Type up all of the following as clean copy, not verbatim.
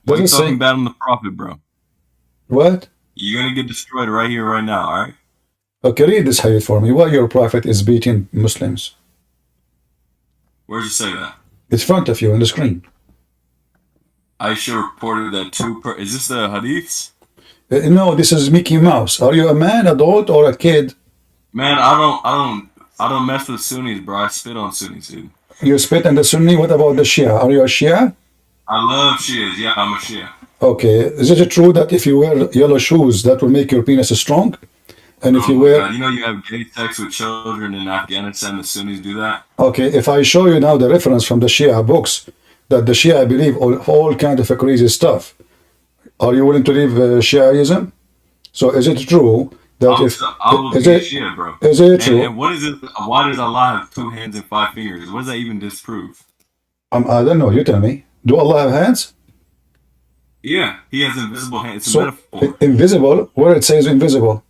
Does Why you it say talking bad on the prophet, bro? what? You're gonna get destroyed right here, right now. All right. Okay, read this hadith for me. Why your prophet is beating Muslims? Where'd you say that? It's in front of you on the screen. Aisha reported that is this the hadiths? No, this is Mickey Mouse. Are you a man, adult, or a kid? Man, I don't mess with Sunnis, bro. I spit on Sunnis, dude. You spit on the Sunni. What about the Shia? Are you a Shia? I love Shias. Yeah, I'm a Shia. Okay. Is it true that if you wear yellow shoes, that will make your penis strong? And if you wear... You know you have gay sex with children in Afghanistan, the Sunnis do that? Okay, if I show you now the reference from the Shia books, that the Shia believe all kind of crazy stuff, are you willing to leave Shiaism? So is it true that I will be a Shia, bro. Is it true? And what is it? Why does Allah have 2 hands and 5 fingers? What does that even disprove? I don't know. You tell me. Do Allah have hands? Yeah, He has invisible hands. It's a metaphor. Invisible? Where it says invisible?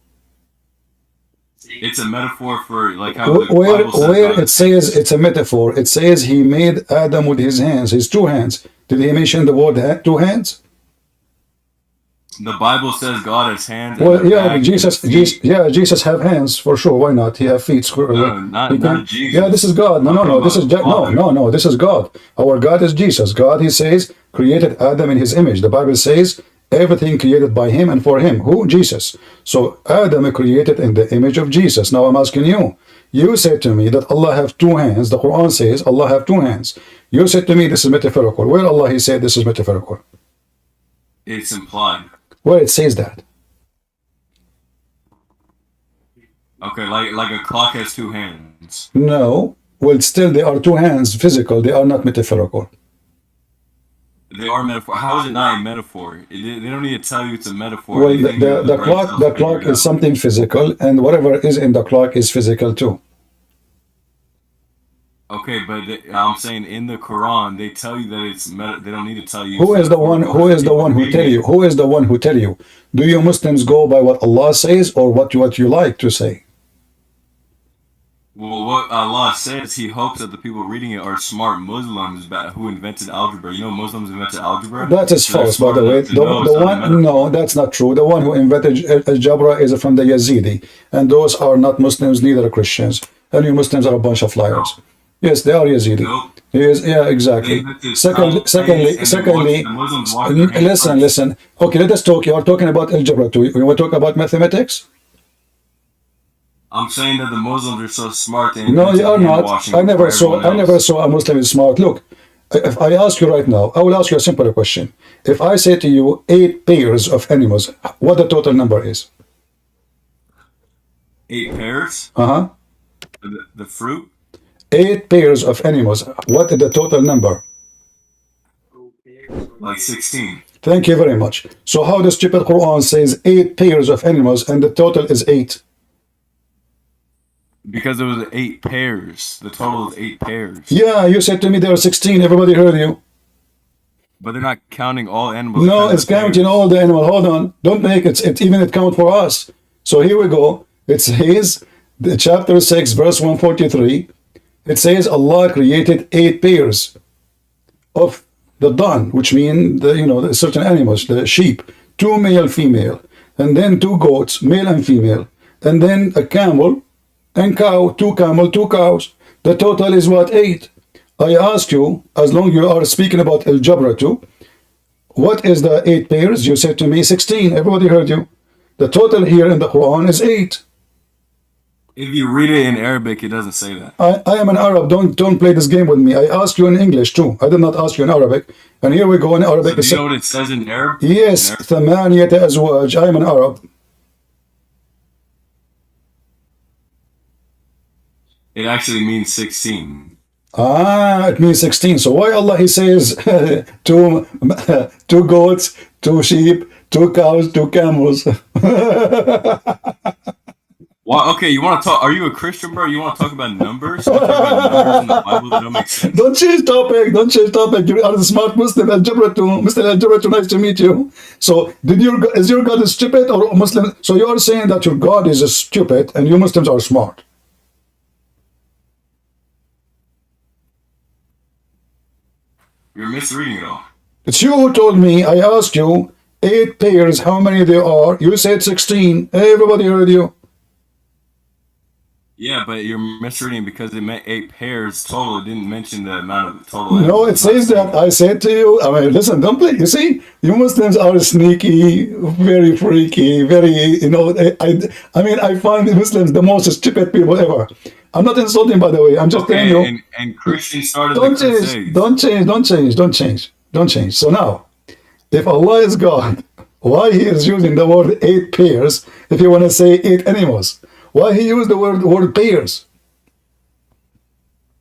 It's a metaphor for like how where it says it's a metaphor. It says He made Adam with His hands, His 2 hands. Did He mention the word 2 hands? The Bible says God has hands. Well, yeah, Jesus have hands for sure. Why not? He have feet. No, not Jesus. Yeah, this is God. No. This is no. This is God. Our God is Jesus. God, He says, created Adam in His image. The Bible says everything created by Him and for Him. Who? Jesus. So Adam created in the image of Jesus. Now I'm asking you. You said to me that Allah have 2 hands. The Quran says Allah have 2 hands. You said to me this is metaphorical. Where Allah He said this is metaphorical? It's implied. Where it says that? Okay, like a clock has 2 hands. No. Well, still they are 2 hands physical. They are not metaphorical. They are metaphor. How is it not a metaphor? They don't need to tell you it's a metaphor. Well, the clock is something physical, and whatever is in the clock is physical too. Okay, but I'm saying in the Quran they tell you that it's they don't need to tell you. Who is the one who tell you? Who is the one who tell you? Do you Muslims go by what Allah says or what you like to say? Well, what Allah says, He hopes that the people reading it are smart Muslims who invented algebra. You know, Muslims invented algebra. That is false, by the way. No, that's not true. The one who invented algebra is from the Yazidi, and those are not Muslims, neither Christians. And you Muslims are a bunch of liars. No. Yes, they are Yazidi. Nope. Yeah, exactly. Secondly, listen. Okay, let us talk. You are talking about algebra too. You want to talk about mathematics? I'm saying that the Muslims are so smart. No, they are not. I never saw a Muslim is smart. Look, if I ask you right now, I will ask you a simple question. If I say to you 8 pairs of animals, what the total number is? 8 pairs? Uh-huh. The fruit? 8 pairs of animals. What is the total number? Like 16. Thank you very much. So how the stupid Quran says 8 pairs of animals and the total is 8? Because it was 8 pairs. The total is 8 pairs. Yeah, you said to me there are 16. Everybody heard you. But they're not counting all animals. No, it's counting all the animals. Hold on. Don't make it even it count for us. So here we go. It says, the chapter 6, verse 143. It says Allah created 8 pairs of the dawn, which mean the certain animals, the sheep, 2 male, female, and then 2 goats, male and female, and then a camel and cow, 2 camel, 2 cows. The total is what? 8. I ask you, as long you are speaking about algebra too, what is the 8 pairs? You said to me 16. Everybody heard you. The total here in the Quran is 8. If you read it in Arabic, it doesn't say that. I am an Arab. Don't play this game with me. I asked you in English too. I did not ask you in Arabic. And here we go in Arabic. So do you know what it says in Arabic? Yes, ثمانية أزواج. I am an Arab. It actually means 16. It means 16. So why Allah He says 2 goats, 2 sheep, 2 cows, 2 camels? Well, okay, you want to talk? Are you a Christian, bro? You want to talk about numbers? You talk about numbers in the Bible that don't make sense. Don't change topic. Don't change topic. You are a smart Muslim. Mr. Al-Jabratu, nice to meet you. So, is your God stupid or Muslim? So you are saying that your God is stupid and you Muslims are smart. You're misreading it all. It's you who told me. I asked you 8 pairs, how many there are. You said 16. Everybody heard you. Yeah, but you're misreading because it meant 8 pairs total. It didn't mention the amount of the total. No, it says that. I said to you, I mean, listen, don't play. You see, you Muslims are sneaky, very freaky, very, you know, I mean, I find the Muslims the most stupid people ever. I'm not insulting, by the way. I'm just telling you. And Christians started Don't the change, Crusades. don't change, don't change, don't change, don't change. So now, if Allah is God, why He is using the word 8 pairs if you want to say 8 animals? Why He used the word pairs?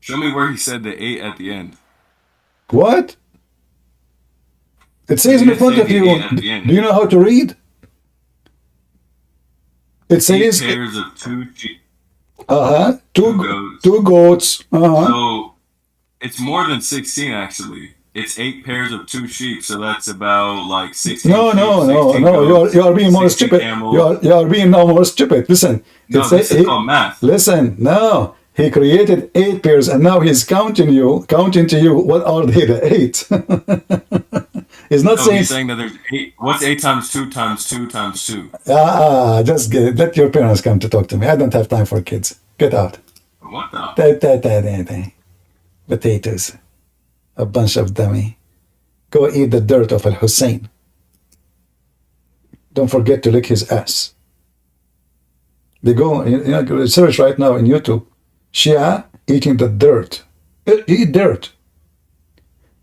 Show me where he said the 8 at the end. What? It says in front of you. Do you know how to read? It says 8 pairs of 2 sheep. Two goats. So it's more than 16 actually. It's 8 pairs of 2 sheep, so that's about like 16. No. You are being more stupid. You are being now more stupid. Listen. No, this is called math. Listen. No. He created 8 pairs, and now he's counting to you. What are they? The 8. He's not saying. He's saying that there's 8. What's 8 times 2 times 2 times 2? Just let your parents come to talk to me. I don't have time for kids. Get out. What the? Potatoes. A bunch of dummy. Go eat the dirt of Al-Hussein. Don't forget to lick his ass. They go, search right now in YouTube. Shia eating the dirt. Eat dirt.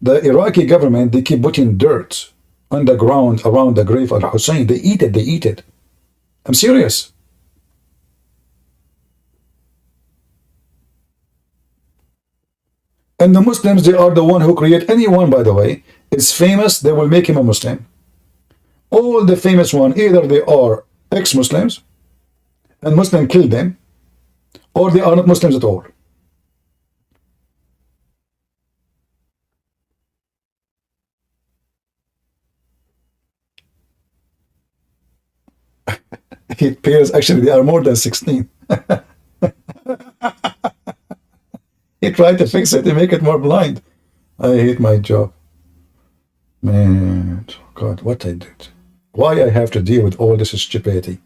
The Iraqi government, they keep putting dirt on the ground around the grave of Al-Hussein. They eat it. I'm serious. And the Muslims, they are the one who create anyone, by the way, is famous, they will make him a Muslim. All the famous one, either they are ex-Muslims, and Muslim killed them, or they are not Muslims at all. It appears actually they are more than 16. He tried to fix it to make it more blind. I hate my job. Man, God, what I did. Why I have to deal with all this stupidity?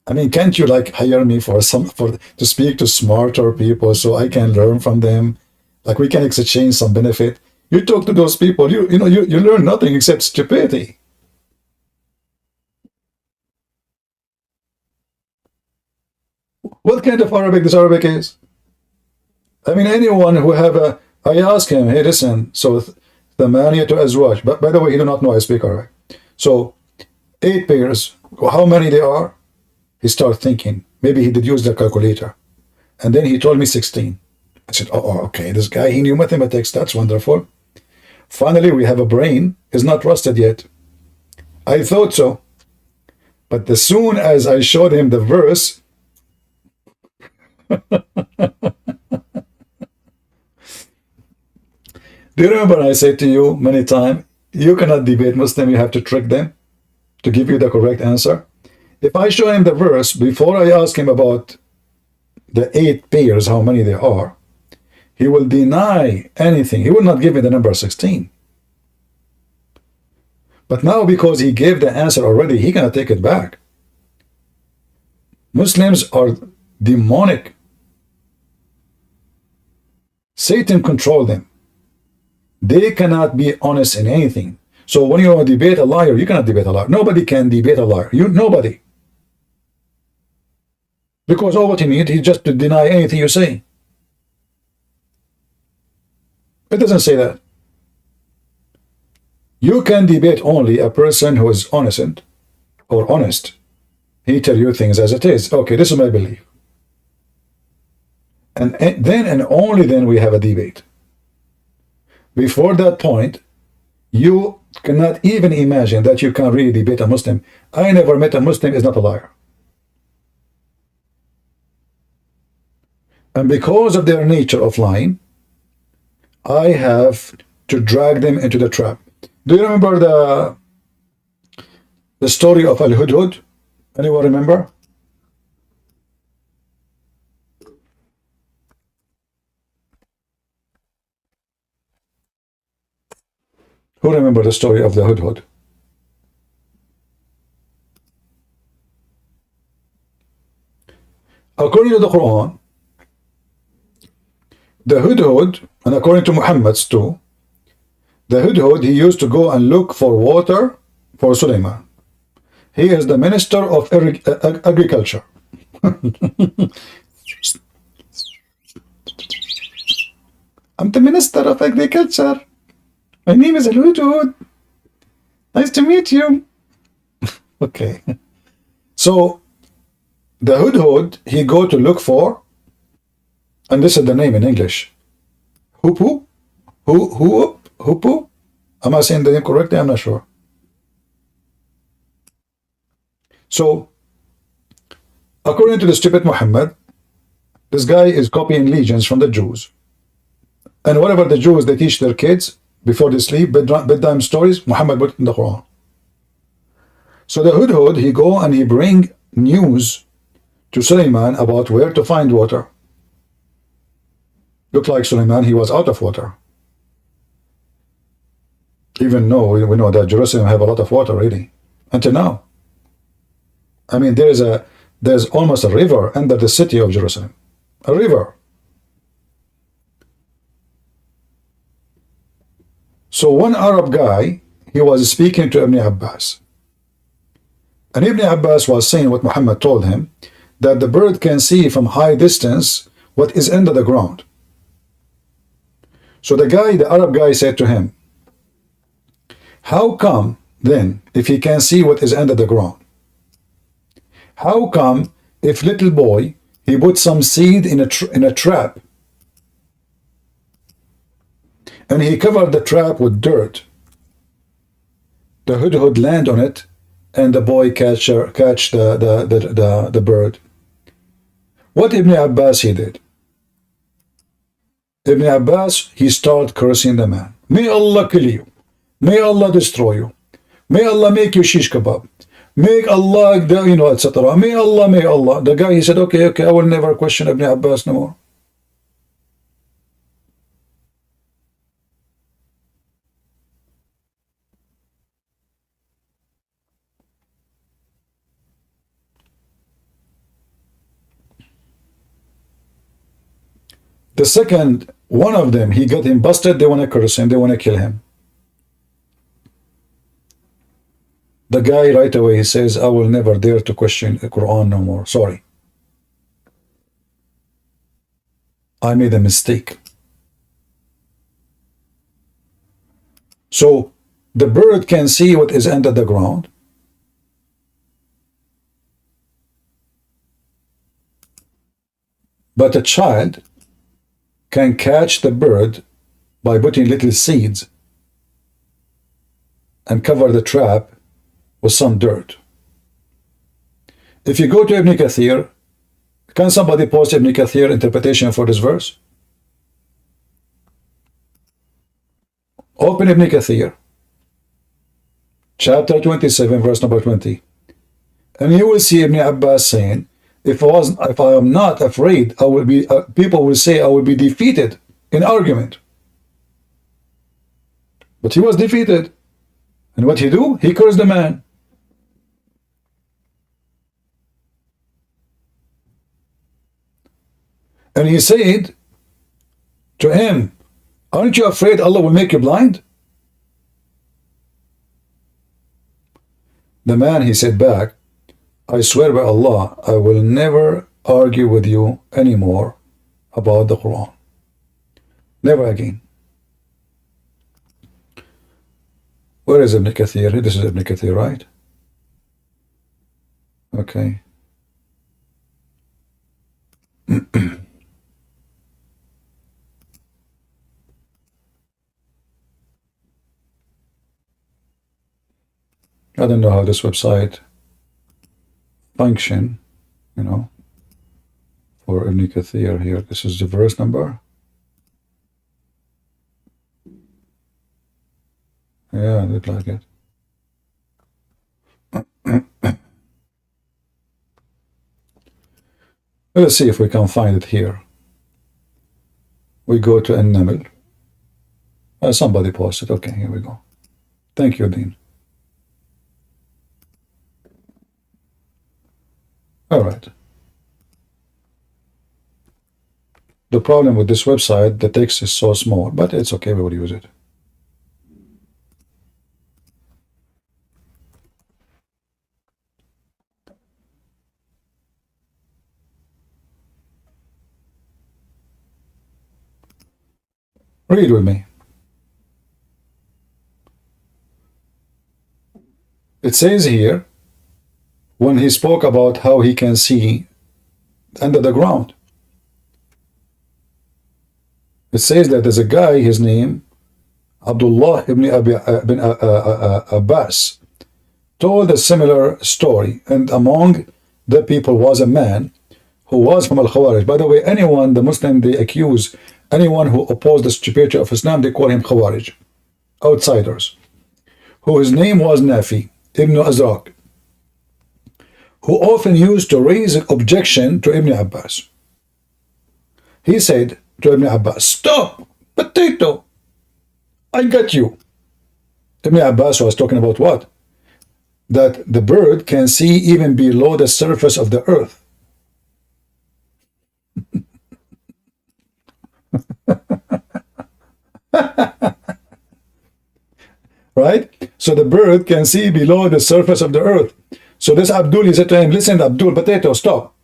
I mean, can't you like hire me to speak to smarter people so I can learn from them? Like we can exchange some benefit. You talk to those people, you learn nothing except stupidity. What kind of Arabic this Arabic is? I mean, anyone who have I ask him, hey, listen, so the mania to azwaj, but by the way, he do not know I speak Arabic. So 8 pairs, how many they are? He started thinking, maybe he did use the calculator. And then he told me 16. I said, oh, okay, this guy, he knew mathematics, that's wonderful. Finally, we have a brain, is not rusted yet. I thought so. But as soon as I showed him the verse, do you remember I said to you many times, you cannot debate Muslim, you have to trick them to give you the correct answer? If I show him the verse, before I ask him about the 8 pairs, how many there are, he will deny anything. He will not give me the number 16. But now because he gave the answer already, he cannot take it back. Muslims are demonic. Satan controls them. They cannot be honest in anything. So when you debate a liar, you cannot debate a liar. Nobody can debate a liar. Nobody. Because all what he needs is just to deny anything you say. It doesn't say that. You can debate only a person who is innocent or honest. He tell you things as it is. Okay, this is my belief. And then and only then we have a debate. Before that point, you cannot even imagine that you can really debate a Muslim. I never met a Muslim is not a liar. And because of their nature of lying, I have to drag them into the trap. Do you remember the story of Al-Hudhud? Anyone remember? Who remember the story of the Hudhud? According to the Quran, the Hudhud, and according to Muhammad's too, the Hudhud, he used to go and look for water for Sulaiman. He is the minister of agriculture. I'm the minister of agriculture. My name is Al-Hudhud. Nice to meet you. Okay. So, the Hudhud, he go to look for, and this is the name in English, Hupu? Hupu? Am I saying the name correctly? I'm not sure. So, according to the stupid Muhammad, this guy is copying legends from the Jews. And whatever the Jews, they teach their kids before they sleep, bedtime stories, Muhammad put in the Quran. So the Hudhud, he go and he bring news to Sulaiman about where to find water. Looked like Sulaiman, he was out of water. Even though we know that Jerusalem have a lot of water really, until now. I mean, there's almost a river under the city of Jerusalem. A river. So one Arab guy, he was speaking to Ibn Abbas. And Ibn Abbas was saying what Muhammad told him, that the bird can see from high distance what is under the ground. So the Arab guy said to him, how come then, if he can see what is under the ground, how come if little boy, he put some seed in a trap, and he covered the trap with dirt, the Hudhud land on it, and the boy catch the bird? What Ibn Abbas he did? Ibn Abbas, he started cursing the man. May Allah kill you. May Allah destroy you. May Allah make you shish kebab. Make Allah, you know, etc. May Allah. The guy, he said, okay, I will never question Ibn Abbas no more. The second, one of them, he got him busted, they want to curse him, they want to kill him. The guy right away, he says, I will never dare to question the Quran no more. Sorry. I made a mistake. So, the bird can see what is under the ground. But a child can catch the bird by putting little seeds and cover the trap with some dirt. If you go to Ibn Kathir, can somebody post Ibn Kathir interpretation for this verse? Open Ibn Kathir, chapter 27, verse number 20, and you will see Ibn Abbas saying, if I am not afraid, I will be. People will say I will be defeated in argument. But he was defeated, and what he do? He cursed the man. And he said to him, aren't you afraid Allah will make you blind? The man, he said back, I swear by Allah, I will never argue with you anymore about the Quran. Never again. Where is Ibn Kathir? This is Ibn Kathir, right? Okay. I don't know how this website function, you know, for Ibn Kathir here. This is the verse number. Yeah, it looked like it. Let's see if we can find it here. We go to An-Naml. Somebody posted. Okay, here we go. Thank you, Dean. All right. The problem with this website, the text is so small, but it's okay, we will use it. Read with me. It says here, when he spoke about how he can see under the ground. It says that there's a guy, his name, Abdullah ibn Abbas, told a similar story. And among the people was a man who was from Al-Khawarij. By the way, anyone, the Muslim, they accuse anyone who opposed the superiority of Islam, they call him Khawarij, outsiders, who his name was Nafi ibn Azraq, who often used to raise an objection to Ibn Abbas. He said to Ibn Abbas, "Stop, potato, I got you." Ibn Abbas was talking about what? That the bird can see even below the surface of the earth. Right? So the bird can see below the surface of the earth. So this Abdul, he said to him, "Listen, Abdul, potato, stop.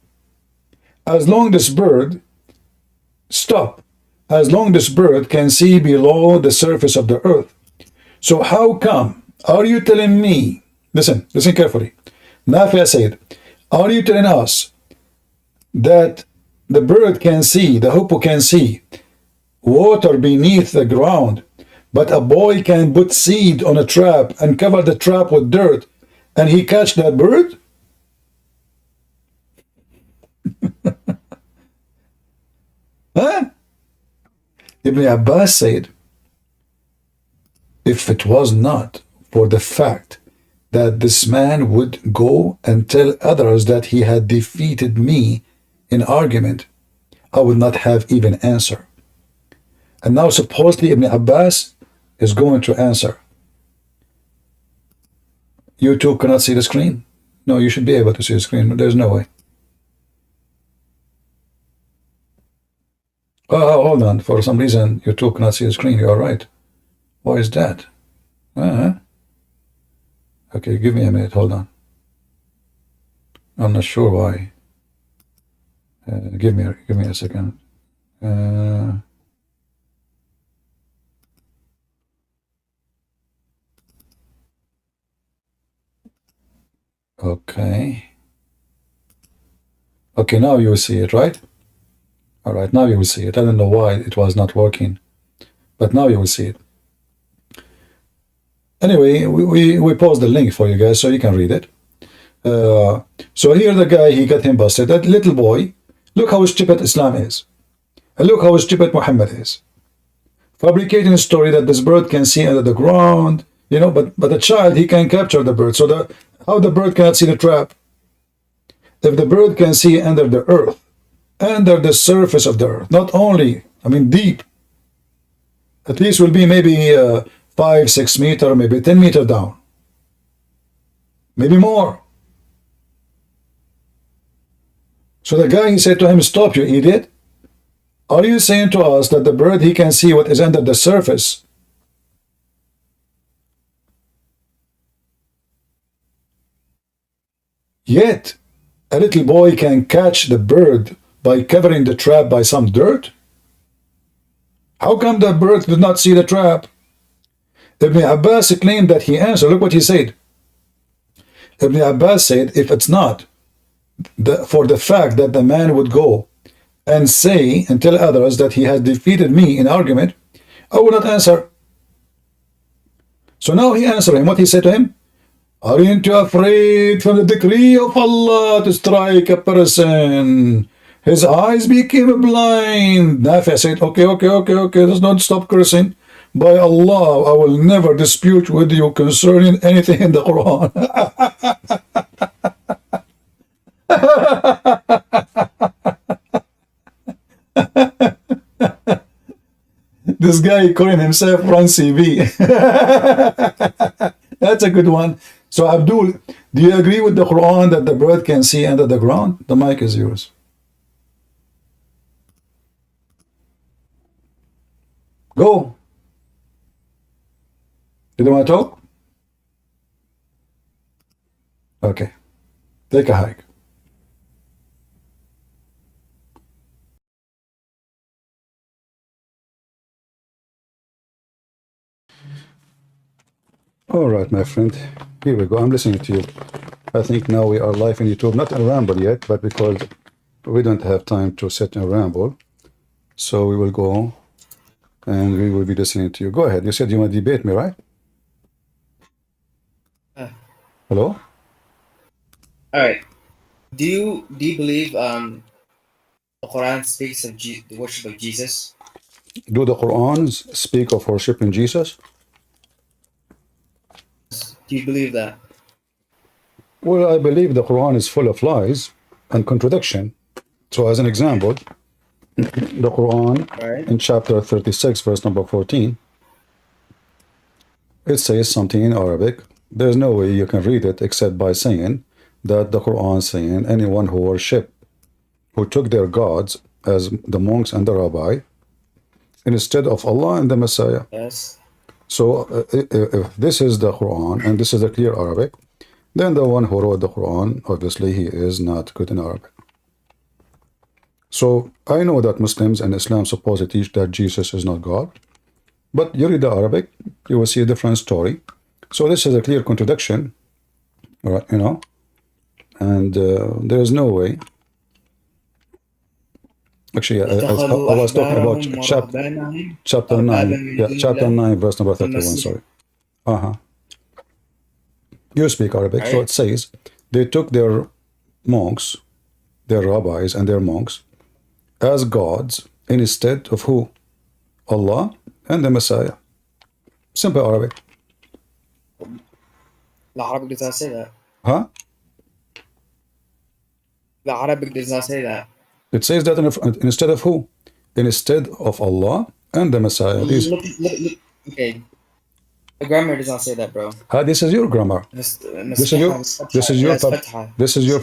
As long this bird, stop. As long this bird can see below the surface of the earth. So how come, are you telling me," listen carefully. Nafi said, "Are you telling us that the bird can see, the hippo can see water beneath the ground, but a boy can put seed on a trap and cover the trap with dirt, and he catch that bird?" Huh? Ibn Abbas said, if it was not for the fact that this man would go and tell others that he had defeated me in argument, I would not have even answered. And now supposedly Ibn Abbas is going to answer. You two cannot see the screen? No, you should be able to see the screen. There's no way. Oh, hold on. For some reason, you two cannot see the screen. You're right. Why is that? Okay, give me a minute. Hold on. I'm not sure why. Give me a second. Okay. Okay, now you will see it, right? All right, now you will see it. I don't know why it was not working, but now you will see it. Anyway, we post the link for you guys so you can read it. So here the guy, he got him busted. That little boy, look how stupid Islam is. And look how stupid Muhammad is. Fabricating a story that this bird can see under the ground, you know, but a child, he can capture the bird. So how the bird cannot see the trap? If the bird can see under the earth, under the surface of the earth, not only, I mean deep, at least will be maybe 5-6 meters, maybe 10 meters down, maybe more. So the guy, he said to him, "Stop, you idiot. Are you saying to us that the bird, he can see what is under the surface? Yet a little boy can catch the bird by covering the trap by some dirt? How come the bird did not see the trap?" Ibn Abbas claimed that he answered. Look what he said. Ibn Abbas said, if it's not for the fact that the man would go and say and tell others that he has defeated me in argument, I will not answer. So now he answered him. What he said to him? Aren't you afraid from the decree of Allah to strike a person? His eyes became blind. Nafi said, okay, let's not stop cursing. By Allah, I will never dispute with you concerning anything in the Quran. This guy calling himself Run CB. That's a good one. So Abdul, do you agree with the Quran that the bird can see under the ground? The mic is yours. Go. You don't want to talk? Okay. Take a hike. All right, my friend. Here we go. I'm listening to you. I think now we are live in YouTube. Not a ramble yet, but because we don't have time to set a ramble. So we will go and we will be listening to you. Go ahead. You said you want to debate me, right? Hello? All right. Do you believe the Quran speaks of the worship of Jesus? Do the Qurans speak of worshiping Jesus? Do you believe that? Well, I believe the Quran is full of lies and contradiction. So as an example, the Quran in chapter 36, verse number 14, it says something in Arabic. There's no way you can read it except by saying that the Quran saying anyone who took their gods as the monks and the rabbi instead of Allah and the Messiah. Yes. So if this is the Quran and this is the clear Arabic, then the one who wrote the Quran, obviously he is not good in Arabic. So I know that Muslims and Islam suppose to teach that Jesus is not God, but you read the Arabic, you will see a different story. So this is a clear contradiction, right? You know, and there is no way. Actually, I was talking about chapter 9. Yeah, chapter 9, verse number 31. Sorry. You speak Arabic, so it says they took their monks, their rabbis, and their monks as gods instead of who? Allah and the Messiah. Simple Arabic. The Arabic does not say that. Huh? The Arabic does not say that. It says that instead of who? Instead of Allah and the Messiah. Look, okay. The grammar does not say that, bro. This is your grammar. This is your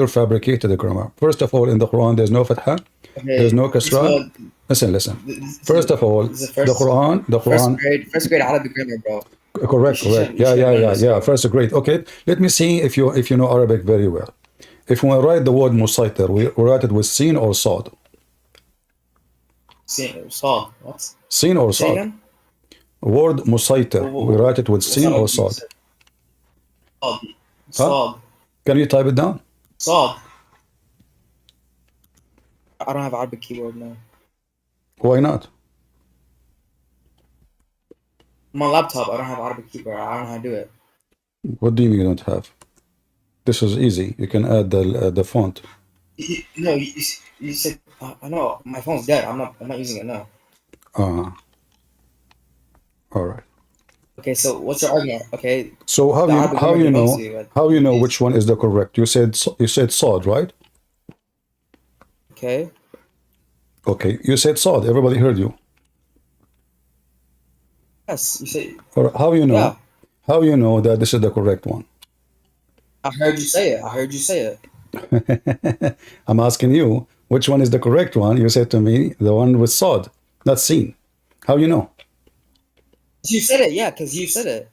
fabricated grammar. First of all, in the Quran, there's no fatha, there's no kasra. Listen. First of all, the Quran. First grade Arabic grammar, bro. Correct. Yeah. First grade. Okay. Let me see if you know Arabic very well. If we write the word musaitir, we write it with sin or sad. Sad. What? Sin or sad. Word musaitir, we write it with sin or sad. Sad. Can you type it down? Sad. I don't have Arabic keyboard now. Why not? My laptop, I don't have Arabic keyboard. I don't know how to do it. What do you mean you don't have? This is easy. You can add the font. No, you said I know my phone's dead. I'm not using it now. All right. Okay, so what's your argument? Okay. So how you know which one is the correct? You said sad, right? Okay. Okay, you said sad. Everybody heard you. Yes, you say. Or how you know? Yeah. How you know that this is the correct one? I heard you say it. I'm asking you which one is the correct one. You said to me the one with sad, not seen. How you know? You said it, yeah, because you said it.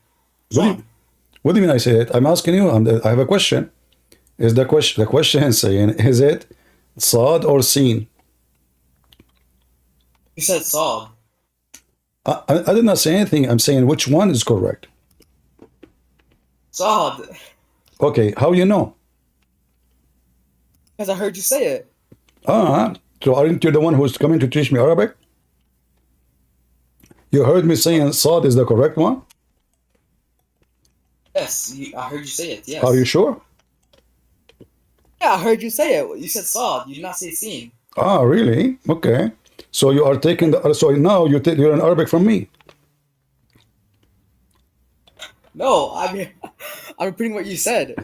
What do you mean I say it? I'm asking you. I have a question. Is the question saying is it sad or seen? You said sad. I did not say anything. I'm saying which one is correct. Sad. Okay, how you know? Because I heard you say it. So aren't you the one who's coming to teach me Arabic? You heard me saying sad is the correct one? Yes, I heard you say it, yes. Are you sure? Yeah, I heard you say it. You said sad. You did not say seen. Really? Okay. So you are taking so now you're in Arabic from me. No, I mean, I'm repeating what you said.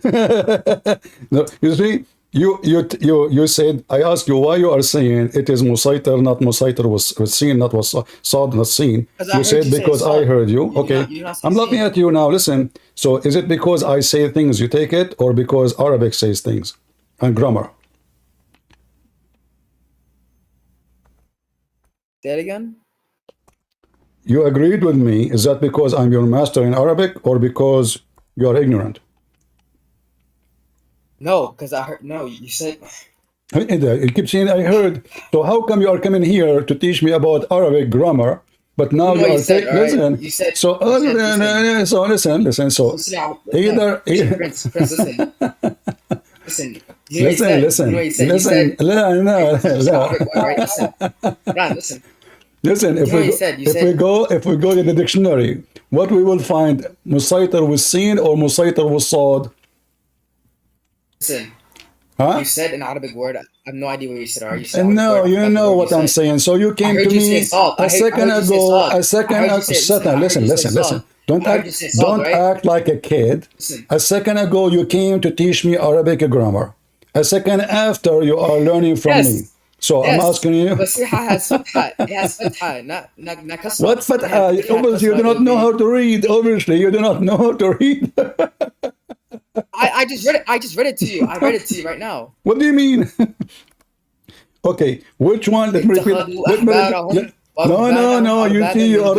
No, you see, you said, I asked you why you are saying it is musaitar, not musaitar was seen, not was sod, not seen. You said because I heard you. Okay, I'm looking at you now. Listen. So is it because I say things you take it, or because Arabic says things and grammar? Say it again. You agreed with me. Is that because I'm your master in Arabic, or because you are ignorant? No, because I heard. No, you said. You keep saying I heard. So how come you are coming here to teach me about Arabic grammar, but now you are said, listen. You said, So so listen. So either Prince, listen. Listen. Listen. Listen, if we go to the dictionary, what we will find, musaitar with sin or musaitar with sod? Listen, huh? You said an Arabic word. I have no idea what you said. Are you saying? No, you know what I'm saying. So you came to me a second ago. Listen. Don't act like a kid. Listen. A second ago, you came to teach me Arabic grammar. A second after, you are learning from me. So I'm asking you. But see how it has fatha. It has fatha, not kasra. What fatha? Obviously, you do not know how to read. Obviously, you do not know how to read. I just read it. I just read it to you. I read it to you right now. What do you mean? Okay, which one? Let me repeat. No. You see, you are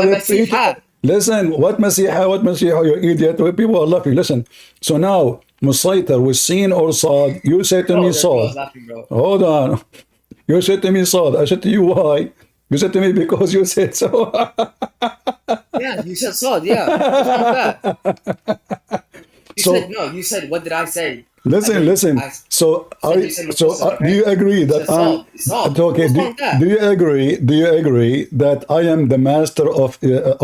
repeating. Listen, what Masiha, you idiot. People are laughing. Listen. So now, musaitar with sin or sod, you said to me sod. Hold on. You said to me sod. I said to you why? You said to me because you said so. Yeah, you said sod. Yeah. You said, what did I say? Listen. Do you agree that do you agree that I am the master of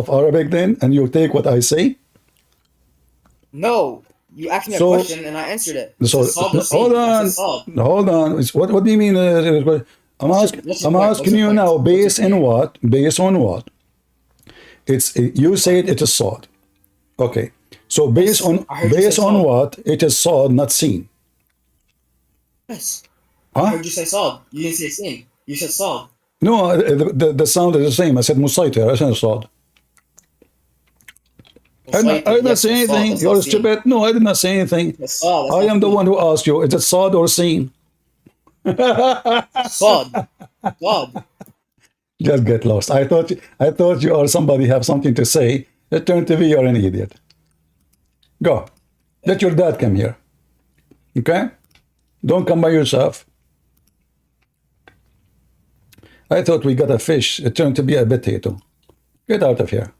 Arabic then, and you take what I say? No, you asked me a question and I answered it. Hold on. What do you mean? I'm asking you now. Based on what? You said it is sod. Okay. So based on what? It is sod, not seen. Yes. Huh? I heard you say sod. You didn't say seen. You said sod. No, the sound is the same. I said musaitar. I said sod. I did not say anything. You're stupid. No, I did not say anything. I am the one who asked you. Is it sod or seen? Sod. Just get lost. I thought you or somebody have something to say. It turned to be you're an idiot. Go. Let your dad come here. Okay? Don't come by yourself. I thought we got a fish. It turned to be a potato. Get out of here.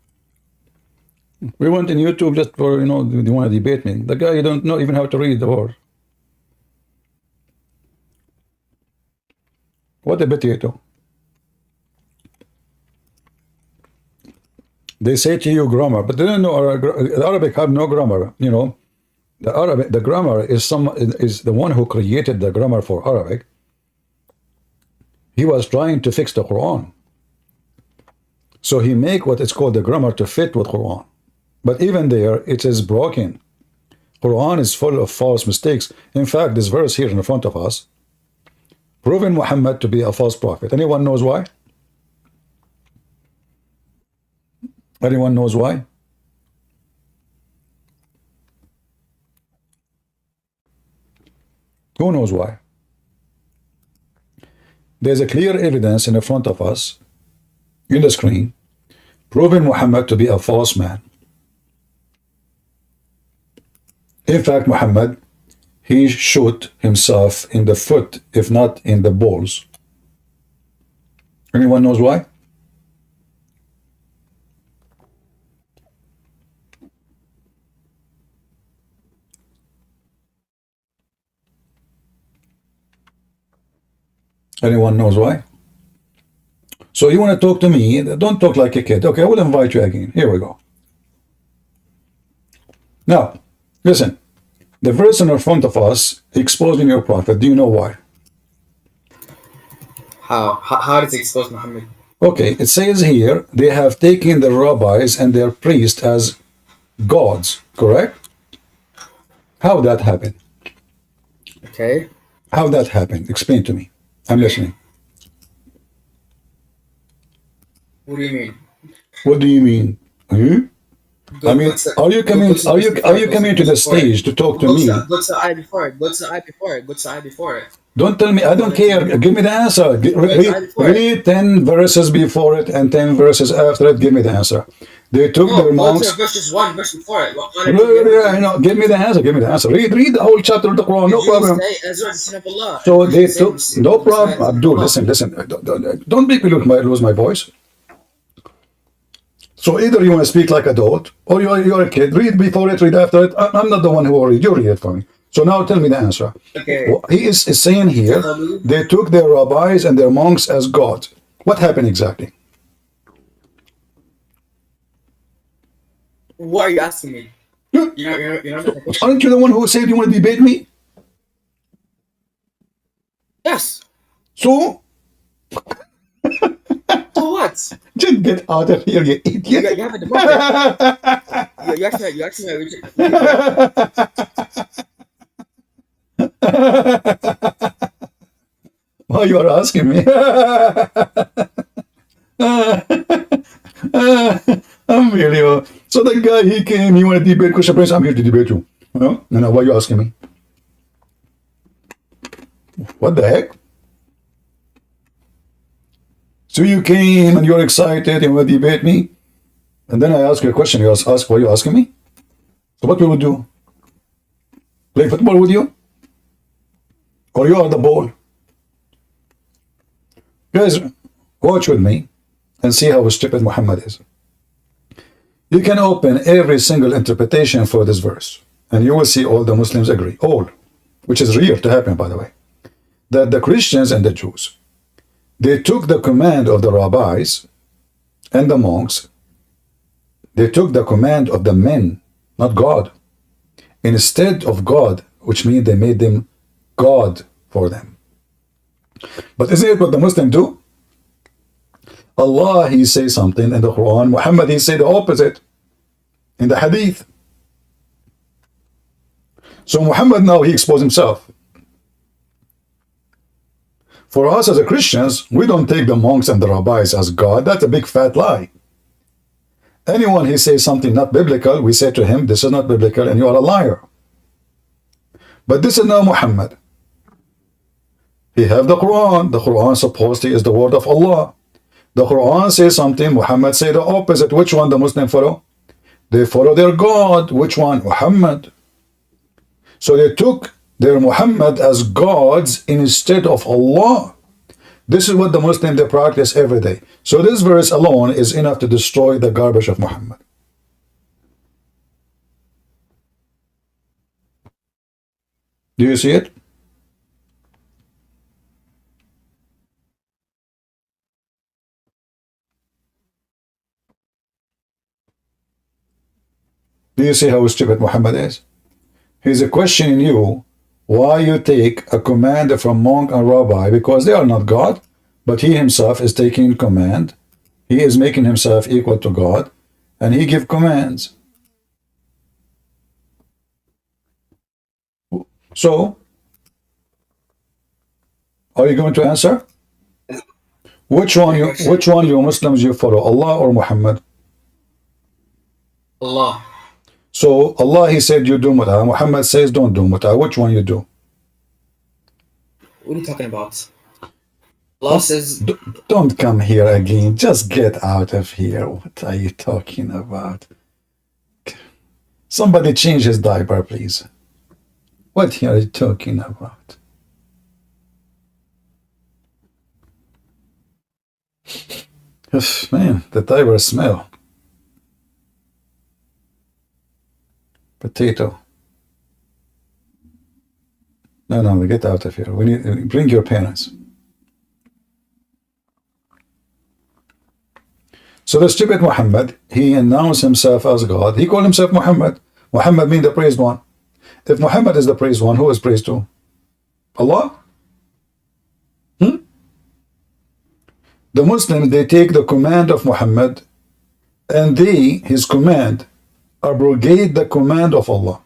We went in YouTube just for, you want to debate me. The guy, you don't know even how to read the word. What a potato. They say to you grammar, but they don't know the Arabic have no grammar. The grammar is the one who created the grammar for Arabic. He was trying to fix the Quran, so he make what is called the grammar to fit with Quran. But even there, it is broken. Quran is full of false mistakes. In fact, this verse here in front of us, proving Muhammad to be a false prophet. Anyone knows why? Anyone knows why? Who knows why? There's a clear evidence in front of us, in the screen, proving Muhammad to be a false man. In fact, Muhammad, he shot himself in the foot, if not in the balls. Anyone knows why? Anyone knows why? So you want to talk to me? Don't talk like a kid. Okay, I will invite you again. Here we go. Now, listen. The verse in front of us exposing your prophet. Do you know why? How does it expose Muhammad? Okay, it says here they have taken the rabbis and their priests as gods. Correct? How that happened? Okay. How that happened? Explain to me. I'm listening. What do you mean? What do you mean? Hmm? I mean, are you coming to the stage to talk to me? Go to the eye before it. Go to the eye before it. Go to the eye before it. Don't tell me. I don't care. Give me the answer. Read 10 verses before it and 10 verses after it. Give me the answer. They took their monks. Verse 1 verse before it. I know. Give me the answer. Give me the answer. Read the whole chapter of the Quran. No problem. So they took. No problem. Abdul, listen. Don't make me lose my voice. So either you want to speak like an adult, or you're a kid. Read before it, read after it. I'm not the one who will read. You read it for me. So now tell me the answer. Okay. He is saying here, they took their rabbis and their monks as God. What happened exactly? What are you asking me? You're not Aren't you the one who said you want to debate me? Yes. So? So what? Just get out of here, you idiot. You have a debate. You actually Why you are asking me? Unbelievable. So the guy, he came, he wanted to debate Christian Prince. I'm here to debate you. No, why are you asking me? What the heck? So you came and you're excited, you want to debate me? And then I ask you a question, you ask, why are you asking me? So what will we do? Play football with you? Or you are the ball? Guys, watch with me and see how stupid Muhammad is. You can open every single interpretation for this verse, and you will see all the Muslims agree, all, which is real to happen, by the way, that the Christians and the Jews, they took the command of the rabbis and the monks. They took the command of the men, not God, instead of God, which means they made them God for them. But isn't it what the Muslims do? Allah, he says something in the Quran. Muhammad, he say the opposite in the Hadith. So Muhammad now, he exposed himself. For us as a Christians, we don't take the monks and the rabbis as God. That's a big fat lie. Anyone he says something not biblical, we say to him, this is not biblical and you are a liar. But this is now Muhammad. He have the Quran. The Quran supposedly is the word of Allah. The Quran says something, Muhammad say the opposite. Which one the Muslim follow? They follow their God. Which one? Muhammad. So they took their Muhammad as gods instead of Allah. This is what the Muslim they practice every day. So this verse alone is enough to destroy the garbage of Muhammad. Do you see it? Do you see how stupid Muhammad is? He's questioning you why you take a command from monk and rabbi, because they are not God, but he himself is taking command. He is making himself equal to God, and he give commands. So, are you going to answer? Which one you Muslims you follow, Allah or Muhammad? Allah. So Allah, he said you do mut'ah. Muhammad says don't do mut'ah. Which one you do? What are you talking about? Allah says... Don't come here again. Just get out of here. What are you talking about? Somebody change his diaper, please. What are you talking about? Man, the diaper smell. Potato. No, get out of here. We need bring your parents. So the stupid Muhammad, he announced himself as God. He called himself Muhammad. Muhammad means the praised one. If Muhammad is the praised one, who is praised to? Allah? The Muslims, they take the command of Muhammad and his command, abrogate the command of Allah.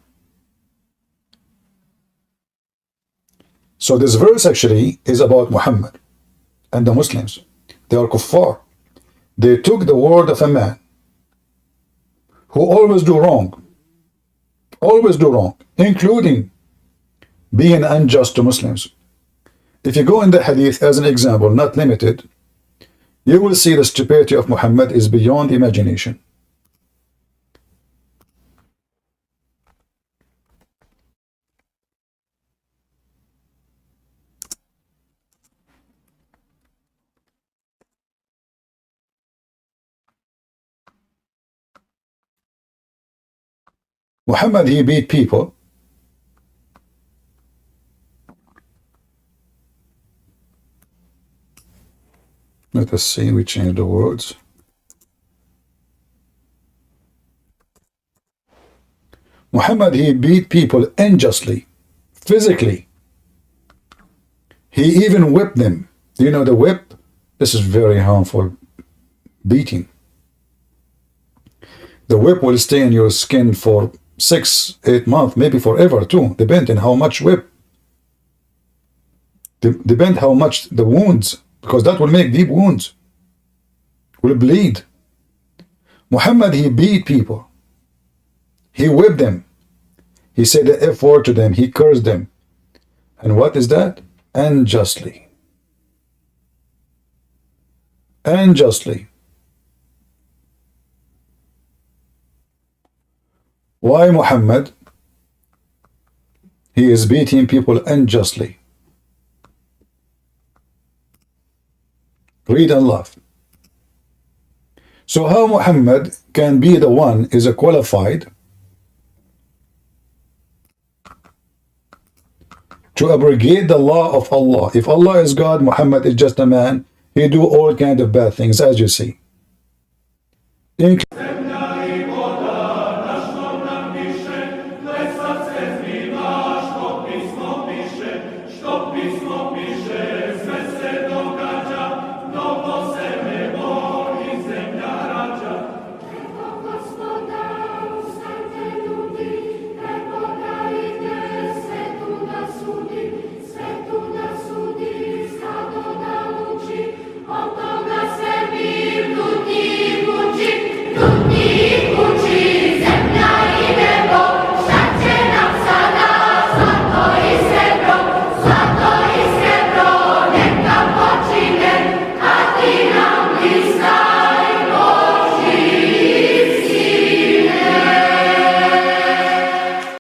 So this verse actually is about Muhammad and the Muslims. They are kuffar. They took the word of a man who always do wrong, including being unjust to Muslims. If you go in the hadith as an example, not limited, you will see the stupidity of Muhammad is beyond imagination. Muhammad, he beat people. Let us see, we change the words. Muhammad, he beat people unjustly, physically. He even whipped them. Do you know the whip? This is very harmful beating. The whip will stay in your skin for 6-8 months, maybe forever too, depending how much whip. Depend how much the wounds, because that will make deep wounds, will bleed. Muhammad, he beat people. He whipped them. He said the F word to them. He cursed them. And what is that? Unjustly. Unjustly. Why Muhammad? He is beating people unjustly. Read and laugh. So how Muhammad can be the one is a qualified to abrogate the law of Allah? If Allah is God, Muhammad is just a man. He do all kind of bad things, as you see.